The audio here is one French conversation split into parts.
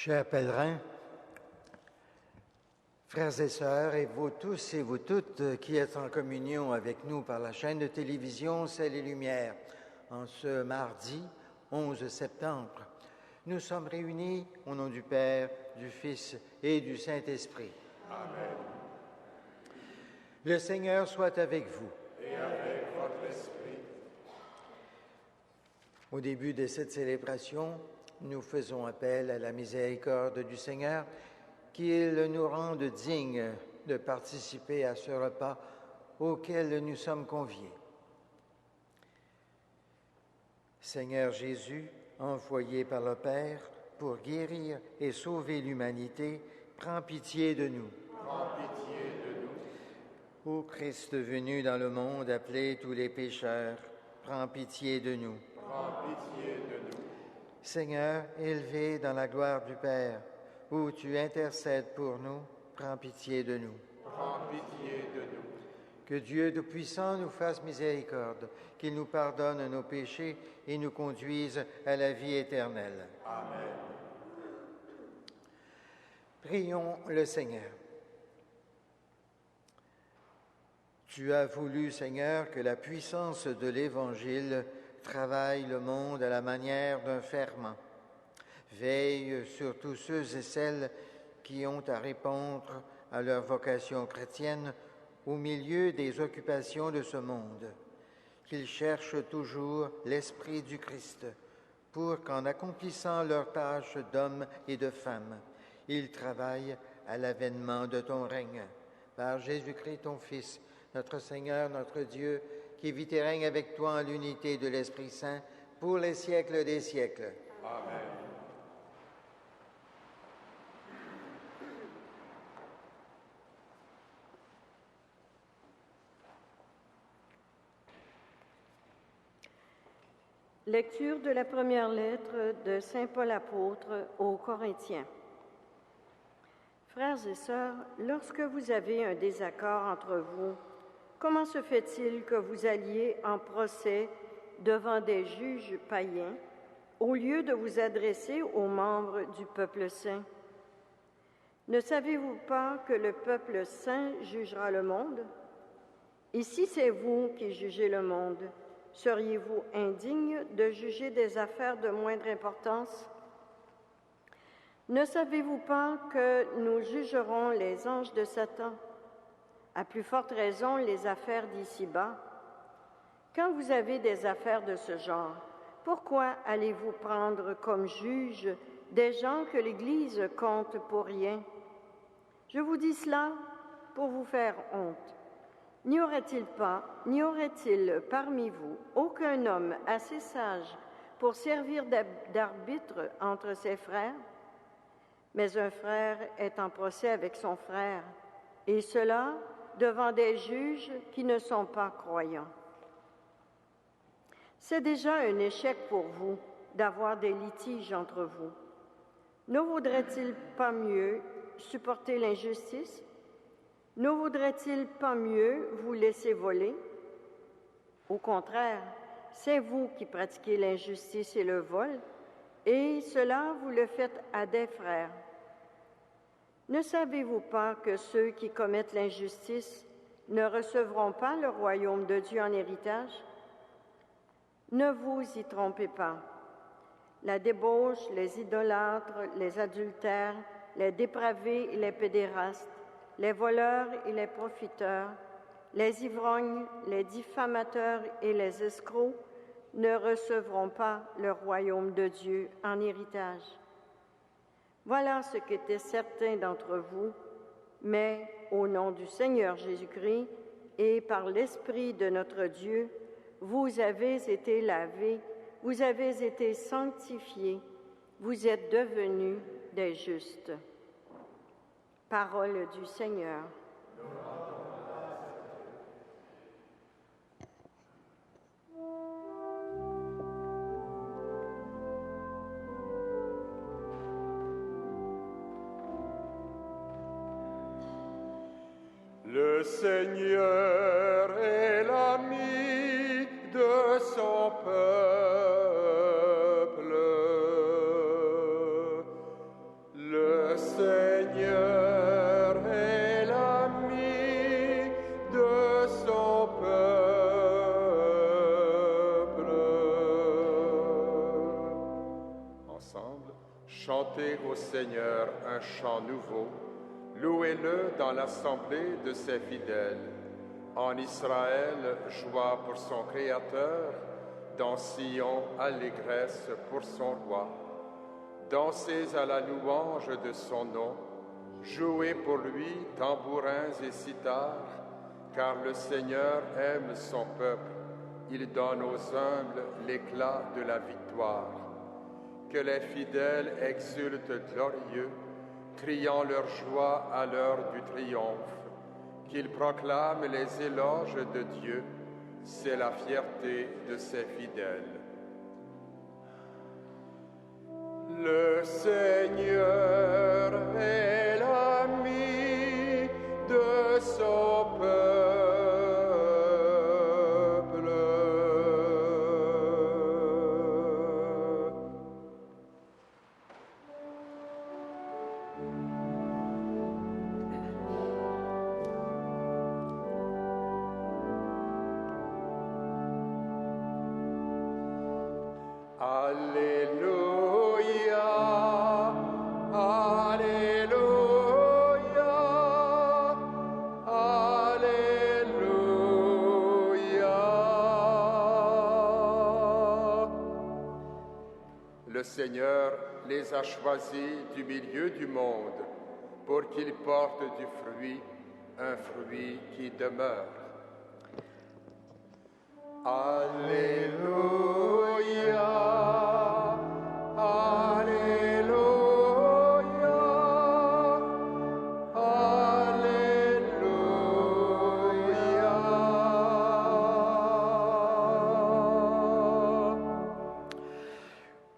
Chers pèlerins, frères et sœurs, et vous tous et vous toutes qui êtes en communion avec nous par la chaîne de télévision Ciel et Lumière, en ce mardi 11 septembre, nous sommes réunis au nom du Père, du Fils et du Saint-Esprit. Amen. Le Seigneur soit avec vous. Et avec votre esprit. Au début de cette célébration, nous faisons appel à la miséricorde du Seigneur, qu'il nous rende dignes de participer à ce repas auquel nous sommes conviés. Seigneur Jésus, envoyé par le Père pour guérir et sauver l'humanité, prends pitié de nous. Prends pitié de nous. Ô Christ venu dans le monde appeler tous les pécheurs, prends pitié de nous. Prends pitié de nous. Seigneur, élevé dans la gloire du Père, où tu intercèdes pour nous, prends pitié de nous. Prends pitié de nous. Que Dieu Tout-Puissant nous fasse miséricorde, qu'il nous pardonne nos péchés et nous conduise à la vie éternelle. Amen. Prions le Seigneur. Tu as voulu, Seigneur, que la puissance de l'Évangile travaille le monde à la manière d'un ferment. Veille sur tous ceux et celles qui ont à répondre à leur vocation chrétienne au milieu des occupations de ce monde, qu'ils cherchent toujours l'Esprit du Christ, pour qu'en accomplissant leur tâche d'hommes et de femmes, ils travaillent à l'avènement de ton règne. Par Jésus-Christ, ton Fils, notre Seigneur, notre Dieu, qui vit et règne avec toi en l'unité de l'Esprit Saint, pour les siècles des siècles. Amen. Lecture de la première lettre de Saint Paul apôtre aux Corinthiens. Frères et sœurs, lorsque vous avez un désaccord entre vous, comment se fait-il que vous alliez en procès devant des juges païens au lieu de vous adresser aux membres du peuple saint? Ne savez-vous pas que le peuple saint jugera le monde? Et si c'est vous qui jugez le monde, seriez-vous indigne de juger des affaires de moindre importance? Ne savez-vous pas que nous jugerons les anges de Satan? À plus forte raison, les affaires d'ici-bas. Quand vous avez des affaires de ce genre, pourquoi allez-vous prendre comme juges des gens que l'Église compte pour rien? Je vous dis cela pour vous faire honte. N'y aurait-il parmi vous aucun homme assez sage pour servir d'arbitre entre ses frères? Mais un frère est en procès avec son frère, et cela devant des juges qui ne sont pas croyants. C'est déjà un échec pour vous d'avoir des litiges entre vous. Ne vaudrait-il pas mieux supporter l'injustice? Ne vaudrait-il pas mieux vous laisser voler? Au contraire, c'est vous qui pratiquez l'injustice et le vol, et cela vous le faites à des frères. Ne savez-vous pas que ceux qui commettent l'injustice ne recevront pas le royaume de Dieu en héritage? Ne vous y trompez pas. La débauche, les idolâtres, les adultères, les dépravés et les pédérastes, les voleurs et les profiteurs, les ivrognes, les diffamateurs et les escrocs ne recevront pas le royaume de Dieu en héritage. Voilà ce qu'étaient certains d'entre vous, mais au nom du Seigneur Jésus-Christ et par l'Esprit de notre Dieu, vous avez été lavés, vous avez été sanctifiés, vous êtes devenus des justes. Parole du Seigneur. Le Seigneur est l'ami de son peuple. Chantez au Seigneur un chant nouveau, louez-le dans l'assemblée de ses fidèles. En Israël, joie pour son Créateur, dans Sion, allégresse pour son roi. Dansez à la louange de son nom, jouez pour lui tambourins et cithars, car le Seigneur aime son peuple, il donne aux humbles l'éclat de la victoire. Que les fidèles exultent glorieux, criant leur joie à l'heure du triomphe, qu'ils proclament les éloges de Dieu, c'est la fierté de ses fidèles. Le Seigneur est l'ami de son peuple. Alléluia, Alléluia, Alléluia. Le Seigneur les a choisis du milieu du monde pour qu'ils portent du fruit, un fruit qui demeure. Alléluia, Alléluia, Alléluia.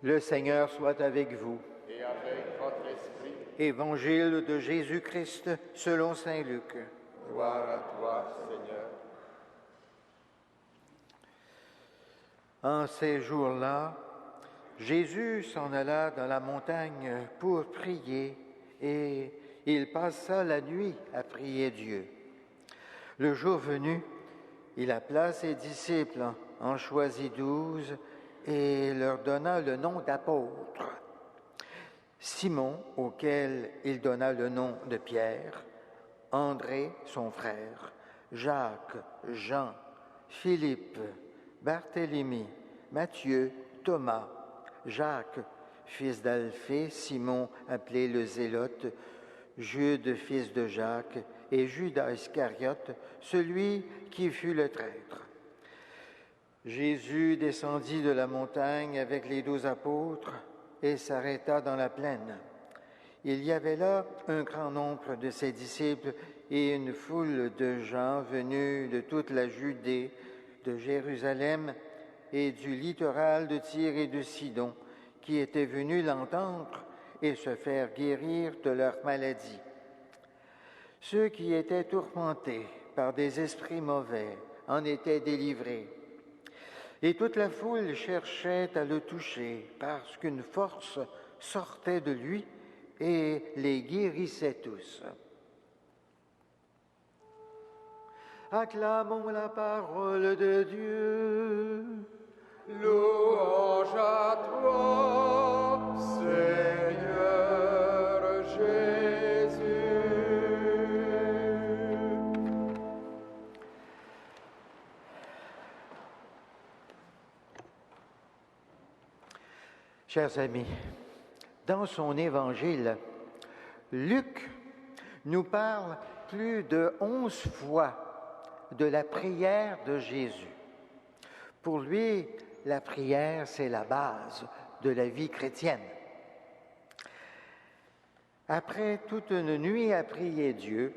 Le Seigneur soit avec vous. Et avec votre esprit, Évangile de Jésus-Christ selon saint Luc. gloire à toi, Seigneur. En ces jours-là, Jésus s'en alla dans la montagne pour prier et il passa la nuit à prier Dieu. Le jour venu, il appela ses disciples, en choisit 12 et leur donna le nom d'apôtres. Simon, auquel il donna le nom de Pierre, André, son frère, Jacques, Jean, Philippe, Barthélemy, Matthieu, Thomas, Jacques, fils d'Alphée, Simon, appelé le Zélote, Jude, fils de Jacques, et Judas Iscariote, celui qui fut le traître. Jésus descendit de la montagne avec les 12 apôtres et s'arrêta dans la plaine. Il y avait là un grand nombre de ses disciples et une foule de gens venus de toute la Judée, de Jérusalem et du littoral de Tyr et de Sidon, qui étaient venus l'entendre et se faire guérir de leur maladie. Ceux qui étaient tourmentés par des esprits mauvais en étaient délivrés. Et toute la foule cherchait à le toucher, parce qu'une force sortait de lui et les guérissait tous. Acclamons la parole de Dieu. Louange à toi, Seigneur Jésus. Chers amis, dans son évangile, Luc nous parle plus de 11 fois de la prière de Jésus. Pour lui, la prière, c'est la base de la vie chrétienne. Après toute une nuit à prier Dieu,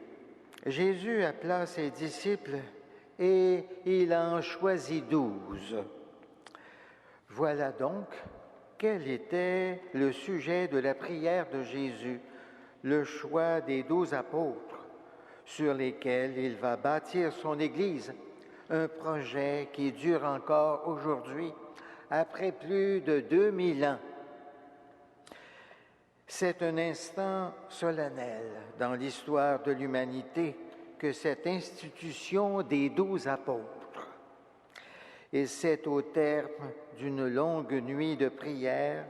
Jésus appela ses disciples et il en choisit 12. Voilà donc quel était le sujet de la prière de Jésus, le choix des 12 apôtres sur lesquels il va bâtir son Église, un projet qui dure encore aujourd'hui, après plus de 2000 ans. C'est un instant solennel dans l'histoire de l'humanité que cette institution des 12 apôtres. Et c'est au terme d'une longue nuit de prière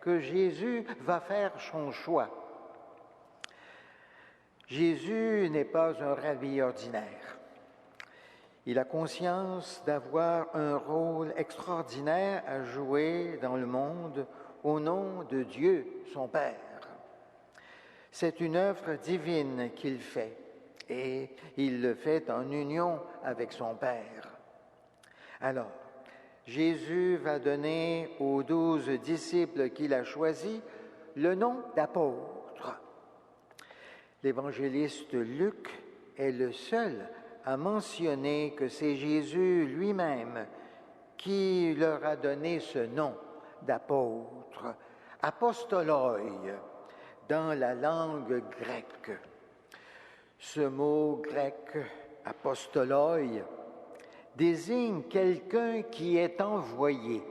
que Jésus va faire son choix. Jésus n'est pas un rabbi ordinaire. Il a conscience d'avoir un rôle extraordinaire à jouer dans le monde au nom de Dieu, son Père. C'est une œuvre divine qu'il fait et il le fait en union avec son Père. Alors, Jésus va donner aux 12 disciples qu'il a choisis le nom d'apôtres. L'évangéliste Luc est le seul à mentionner que c'est Jésus lui-même qui leur a donné ce nom d'apôtre, apostoloi, dans la langue grecque. Ce mot grec, apostoloi, désigne quelqu'un qui est envoyé.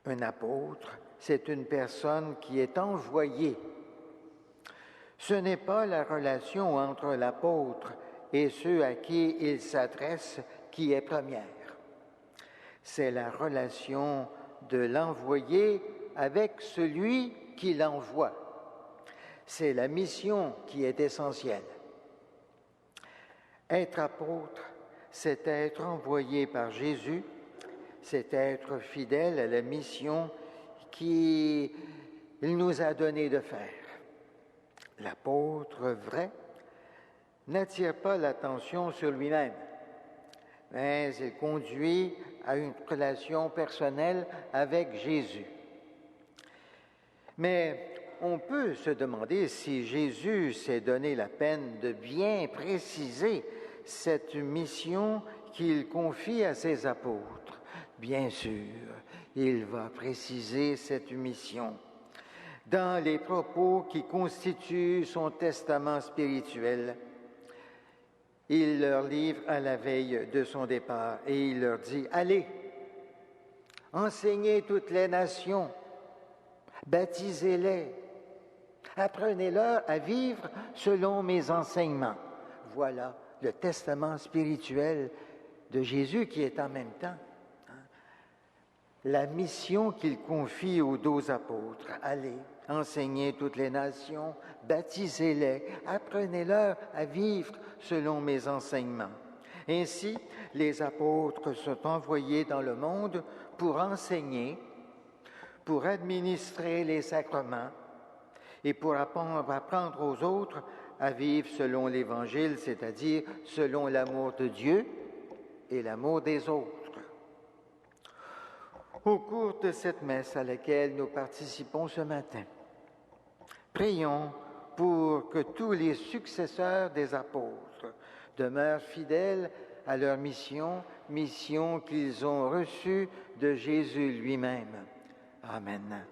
Un apôtre, c'est une personne qui est envoyée. Ce n'est pas la relation entre l'apôtre et ceux à qui il s'adresse qui est première. C'est la relation de l'envoyé avec celui qui l'envoie. C'est la mission qui est essentielle. Être apôtre, c'est être envoyé par Jésus, c'est être fidèle à la mission qu'il nous a donné de faire. L'apôtre vrai n'attire pas l'attention sur lui-même, mais il conduit à une relation personnelle avec Jésus. Mais on peut se demander si Jésus s'est donné la peine de bien préciser cette mission qu'il confie à ses apôtres. Bien sûr, il va préciser cette mission dans les propos qui constituent son testament spirituel. Il leur livre à la veille de son départ et il leur dit « Allez, enseignez toutes les nations, baptisez-les, apprenez-leur à vivre selon mes enseignements. » Voilà le testament spirituel de Jésus qui est en même temps la mission qu'il confie aux 12 apôtres. Allez, enseignez toutes les nations, baptisez-les, apprenez-leur à vivre selon mes enseignements. Ainsi, les apôtres sont envoyés dans le monde pour enseigner, pour administrer les sacrements et pour apprendre aux autres à vivre selon l'Évangile, c'est-à-dire selon l'amour de Dieu et l'amour des autres. Au cours de cette messe à laquelle nous participons ce matin, prions pour que tous les successeurs des apôtres demeurent fidèles à leur mission qu'ils ont reçue de Jésus lui-même. Amen.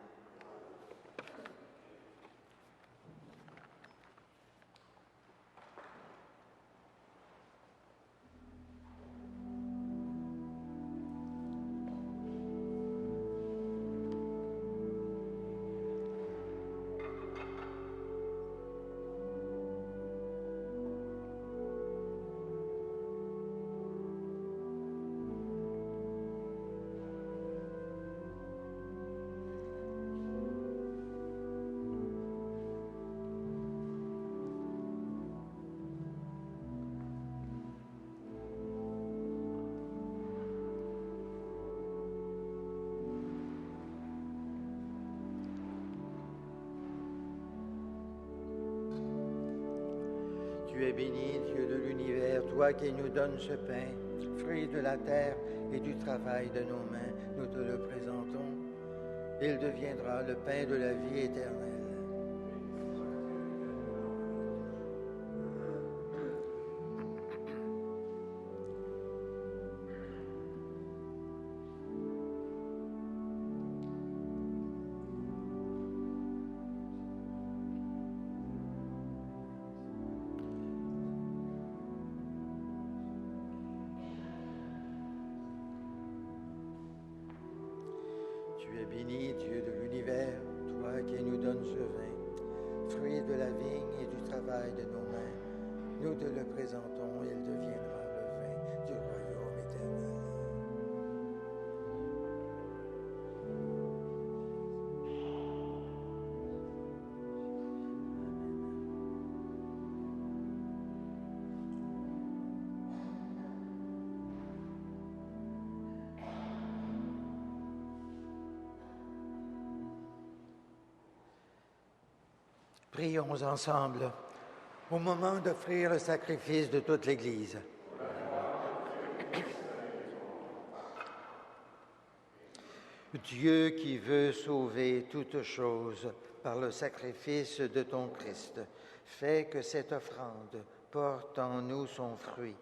Tu es béni, Dieu de l'univers, toi qui nous donnes ce pain, fruit de la terre et du travail de nos mains, nous te le présentons. Il deviendra le pain de la vie éternelle. Tu es béni, Dieu de l'univers, toi qui nous donnes ce vin, fruit de la vigne et du travail de nos mains. Nous te le présentons, il deviendra le vin du royaume éternel. Prions ensemble au moment d'offrir le sacrifice de toute l'Église. Dieu qui veut sauver toutes choses par le sacrifice de ton Christ, fais que cette offrande porte en nous son fruit.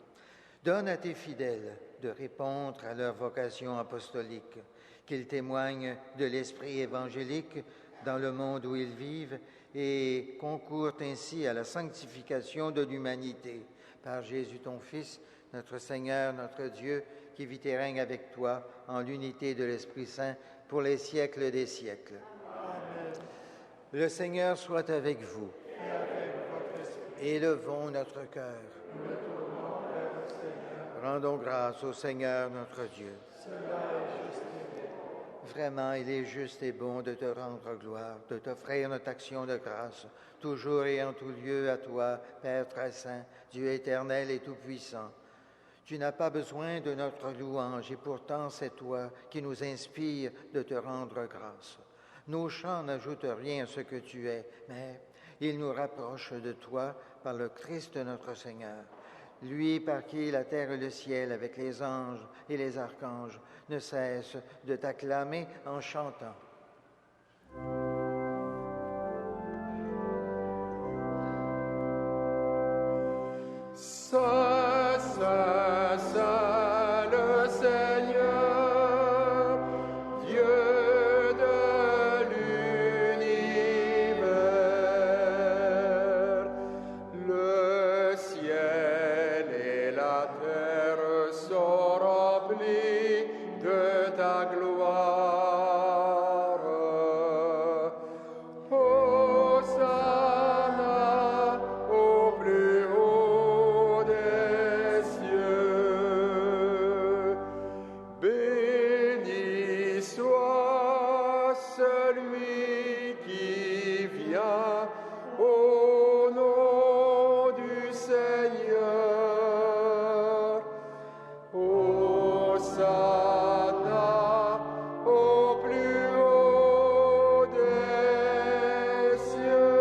Donne à tes fidèles de répondre à leur vocation apostolique, qu'ils témoignent de l'esprit évangélique dans le monde où ils vivent et concourent ainsi à la sanctification de l'humanité. Par Jésus ton Fils, notre Seigneur, notre Dieu, qui vit et règne avec toi en l'unité de l'Esprit Saint pour les siècles des siècles. Amen. Le Seigneur soit avec vous. Et avec votre esprit. Élevons notre cœur. Nous le tournons vers le Seigneur. Rendons grâce au Seigneur notre Dieu. Cela est juste et bon. Vraiment, il est juste et bon de te rendre gloire, de t'offrir notre action de grâce, toujours et en tout lieu à toi, Père très saint, Dieu éternel et tout-puissant. Tu n'as pas besoin de notre louange et pourtant c'est toi qui nous inspire de te rendre grâce. Nos chants n'ajoutent rien à ce que tu es, mais ils nous rapprochent de toi par le Christ notre Seigneur. Lui par qui la terre et le ciel, avec les anges et les archanges, ne cessent de t'acclamer en chantant. Saint, Saint, Saint, le Seigneur, Dieu de l'univers, le ciel et la terre sont remplis de ta gloire. Hosanna au plus haut des cieux. Béni soit celui qui vient au nom du Seigneur. Hosanna au plus haut des cieux.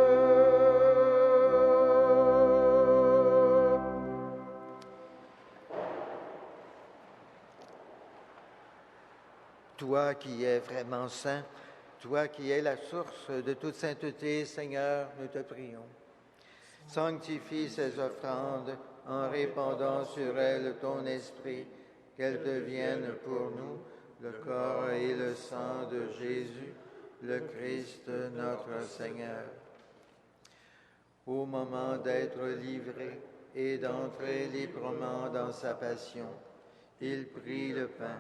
Toi qui es vraiment saint, toi qui es la source de toute sainteté, Seigneur, nous te prions. Sanctifie ces offrandes en répandant sur elles ton esprit, qu'elles deviennent pour nous le corps et le sang de Jésus, le Christ notre Seigneur. Au moment d'être livré et d'entrer librement dans sa passion, il prit le pain,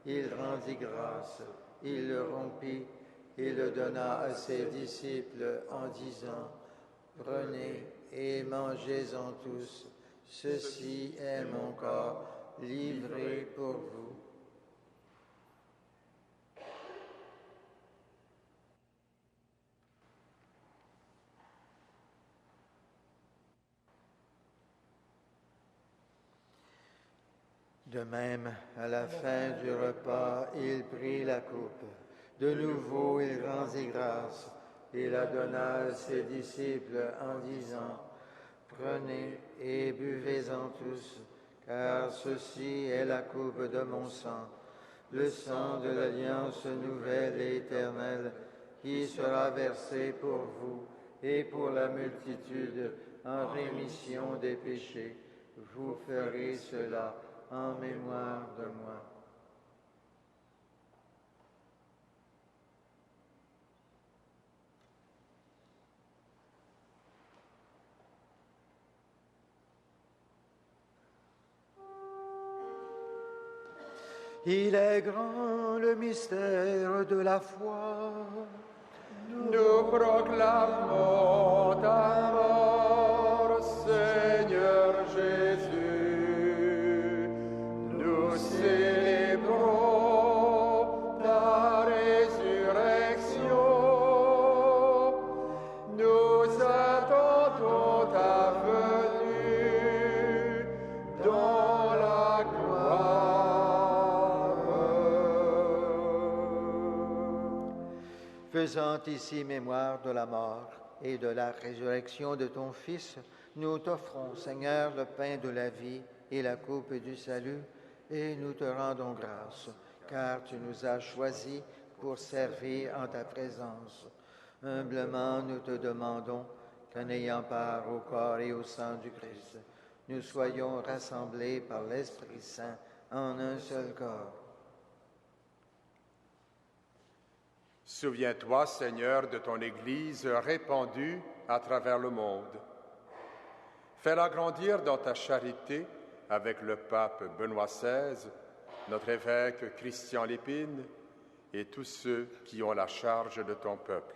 il rendit grâce, il le rompit et le donna à ses disciples en disant: « Prenez et mangez-en tous, ceci est mon corps livré pour vous. » De même, à la fin du repas, il prit la coupe. De nouveau, il rendit grâce et la donna à ses disciples en disant: « Prenez et buvez-en tous, car ceci est la coupe de mon sang, le sang de l'alliance nouvelle et éternelle, qui sera versé pour vous et pour la multitude en rémission des péchés. Vous ferez cela en mémoire de moi. » Il est grand le mystère de la foi. Nous proclamons ta mort, Seigneur Jésus. Nous célébrons ta résurrection. Nous attendons ta venue dans la gloire. Faisant ici mémoire de la mort et de la résurrection de ton Fils, nous t'offrons, Seigneur, le pain de la vie et la coupe du salut, et nous te rendons grâce, car tu nous as choisis pour servir en ta présence. Humblement, nous te demandons qu'en ayant part au corps et au sang du Christ, nous soyons rassemblés par l'Esprit Saint en un seul corps. Souviens-toi, Seigneur, de ton Église répandue à travers le monde. Fais-la grandir dans ta charité avec le pape Benoît XVI, notre évêque Christian Lépine et tous ceux qui ont la charge de ton peuple.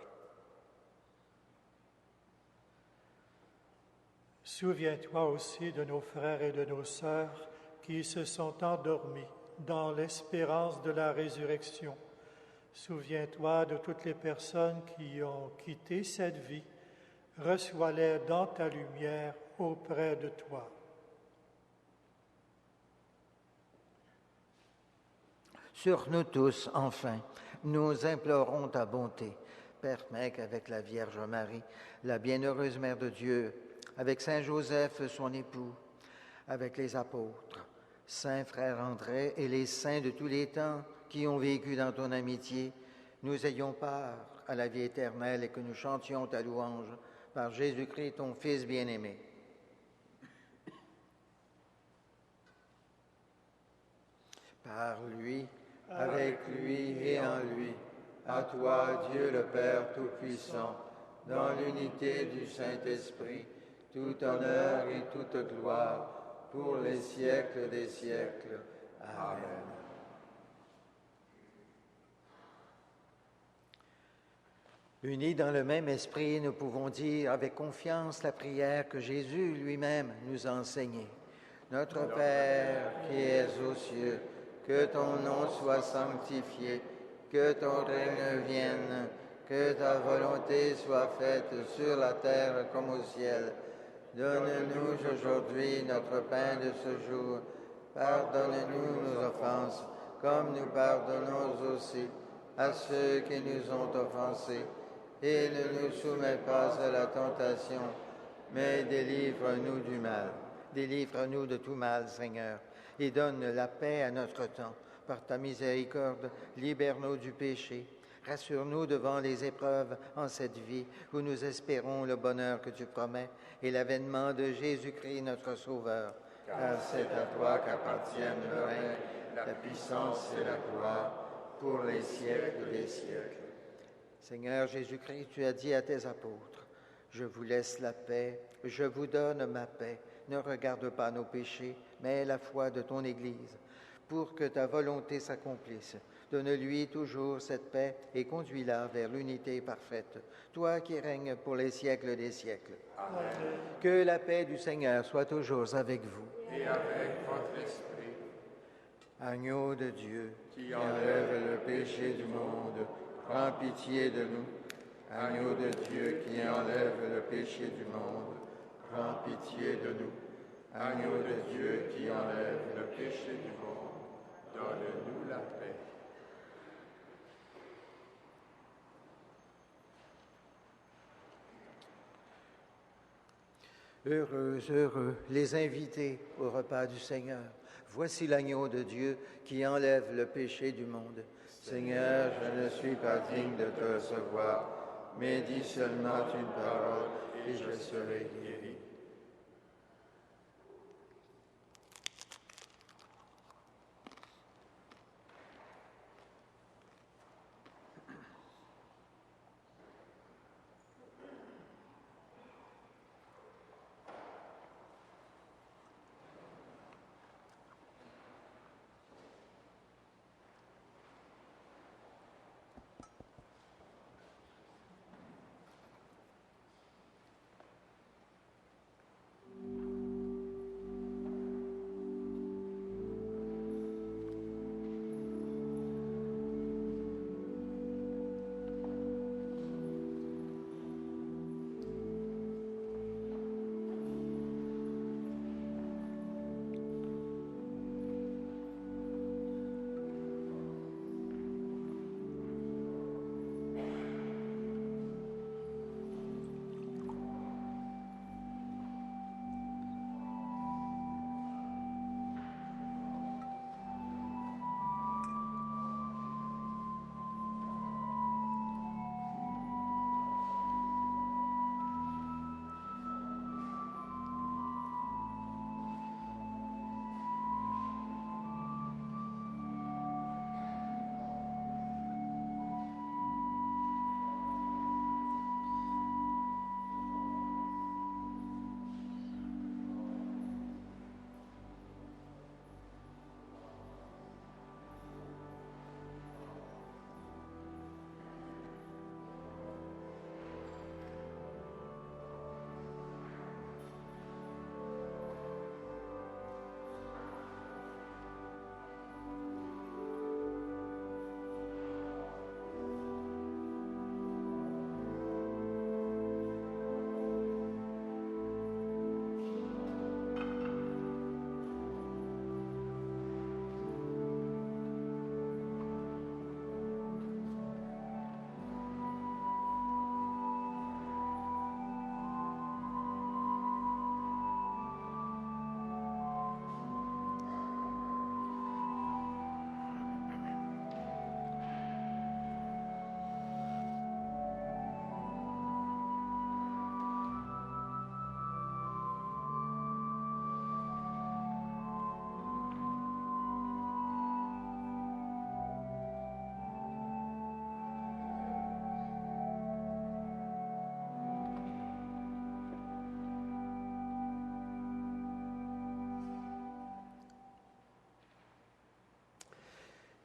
Souviens-toi aussi de nos frères et de nos sœurs qui se sont endormis dans l'espérance de la résurrection. Souviens-toi de toutes les personnes qui ont quitté cette vie. Reçois-les dans ta lumière auprès de toi. Sur nous tous, enfin, nous implorons ta bonté. Permets qu'avec la Vierge Marie, la bienheureuse Mère de Dieu, avec Saint Joseph, son époux, avec les apôtres, Saint Frère André et les saints de tous les temps qui ont vécu dans ton amitié, nous ayons part à la vie éternelle et que nous chantions ta louange par Jésus-Christ, ton Fils bien-aimé. Par lui, avec lui et en lui, à toi, Dieu le Père Tout-Puissant, dans l'unité du Saint-Esprit, tout honneur et toute gloire, pour les siècles des siècles. Amen. Unis dans le même esprit, nous pouvons dire avec confiance la prière que Jésus lui-même nous a enseignée. Notre Père qui es aux cieux, que ton nom soit sanctifié, que ton règne vienne, que ta volonté soit faite sur la terre comme au ciel. Donne-nous aujourd'hui notre pain de ce jour. Pardonne-nous nos offenses, comme nous pardonnons aussi à ceux qui nous ont offensés. Et ne nous soumets pas à la tentation, mais délivre-nous du mal. Délivre-nous de tout mal, Seigneur, et donne la paix à notre temps. Par ta miséricorde, libère-nous du péché. Rassure-nous devant les épreuves en cette vie où nous espérons le bonheur que tu promets et l'avènement de Jésus-Christ, notre Sauveur. Car c'est à toi qu'appartiennent le règne, la puissance et la gloire pour les siècles des siècles. Seigneur Jésus-Christ, tu as dit à tes apôtres, « Je vous laisse la paix, je vous donne ma paix. Ne regarde pas nos péchés, mais la foi de ton Église. Pour que ta volonté s'accomplisse, donne-lui toujours cette paix et conduis-la vers l'unité parfaite, toi qui règnes pour les siècles des siècles. Amen. Que la paix du Seigneur soit toujours avec vous. Et avec votre esprit. Agneau de Dieu, qui enlève le péché du monde, prends pitié de nous. Agneau de Dieu qui enlève le péché du monde, prends pitié de nous. Agneau de Dieu qui enlève le péché du monde, donne-nous la paix. Heureux, heureux, les invités au repas du Seigneur. Voici l'agneau de Dieu qui enlève le péché du monde. Seigneur, je ne suis pas digne de te recevoir, mais dis seulement une parole et je serai guéri.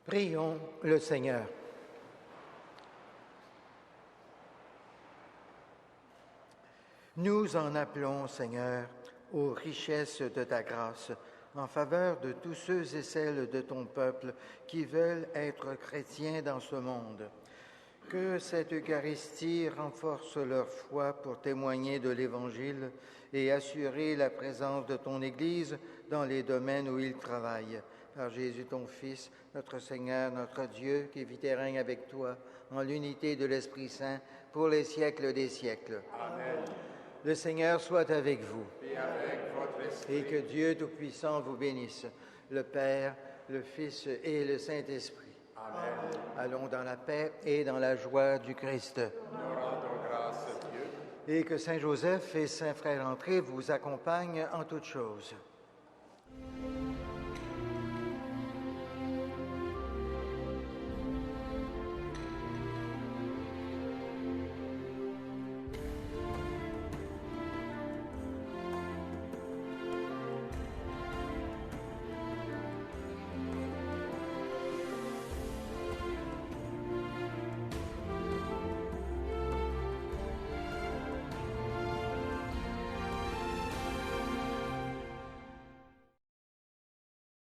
Prions le Seigneur. Nous en appelons, Seigneur, aux richesses de ta grâce, en faveur de tous ceux et celles de ton peuple qui veulent être chrétiens dans ce monde. Que cette Eucharistie renforce leur foi pour témoigner de l'Évangile et assurer la présence de ton Église dans les domaines où ils travaillent. Par Jésus, ton Fils, notre Seigneur, notre Dieu, qui vit et règne avec toi, en l'unité de l'Esprit Saint, pour les siècles des siècles. Amen. Le Seigneur soit avec vous. Et avec votre esprit. Et que Dieu Tout-Puissant vous bénisse, le Père, le Fils et le Saint-Esprit. Amen. Allons dans la paix et dans la joie du Christ. Nous rendons grâce à Dieu. Et que Saint Joseph et Saint Frère André vous accompagnent en toutes choses.